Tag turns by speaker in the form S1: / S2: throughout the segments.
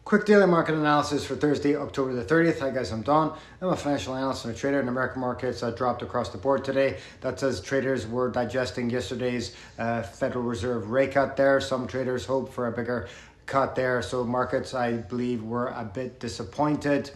S1: Quick daily market analysis for Thursday, October the 30th. Hi guys, I'm Don. I'm a financial analyst and a trader, and American markets dropped across the board today. That's as traders were digesting yesterday's Federal Reserve rate cut there. Some traders hope for a bigger cut there, so markets, I believe, were a bit disappointed.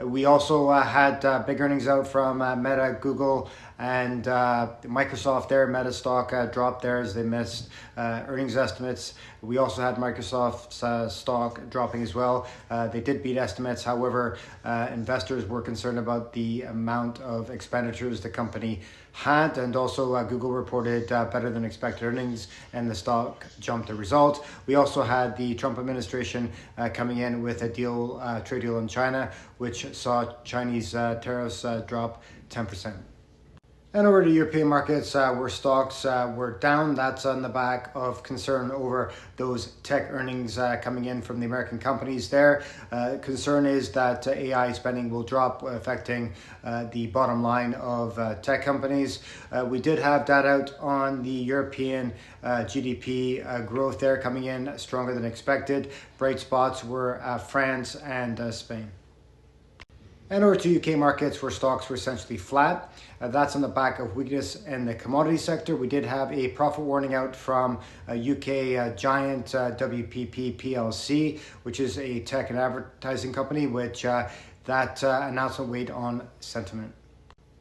S1: We also had big earnings out from Meta, Google, and Microsoft there. Meta stock dropped there as they missed earnings estimates. We also had Microsoft's stock dropping as well. They did beat estimates. However, investors were concerned about the amount of expenditures the company had, and also Google reported better than expected earnings, and the stock jumped as a result. We also had the Trump administration coming in with a trade deal in China, which saw Chinese tariffs drop 10%. And over to European markets, where stocks were down. That's on the back of concern over those tech earnings coming in from the American companies there. Concern is that AI spending will drop, affecting the bottom line of tech companies. We did have data out on the European GDP growth there, coming in stronger than expected. Bright spots were France and Spain. And over to UK markets, where stocks were essentially flat. That's on the back of weakness in the commodity sector. We did have a profit warning out from UK giant WPP PLC, which is a tech and advertising company, which that announcement weighed on sentiment.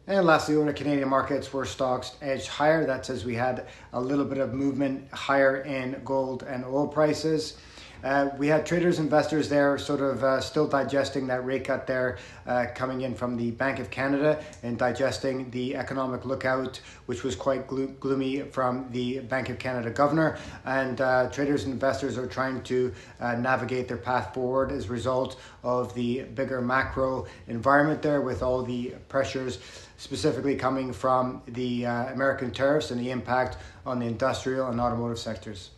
S1: And lastly, over to Canadian markets, where stocks edged higher. That's as we had a little bit of movement higher in gold and oil prices. We had traders, investors there sort of still digesting that rate cut there coming in from the Bank of Canada, and digesting the economic lookout, which was quite gloomy from the Bank of Canada governor. And traders and investors are trying to navigate their path forward as a result of the bigger macro environment there, with all the pressures specifically coming from the American tariffs and the impact on the industrial and automotive sectors.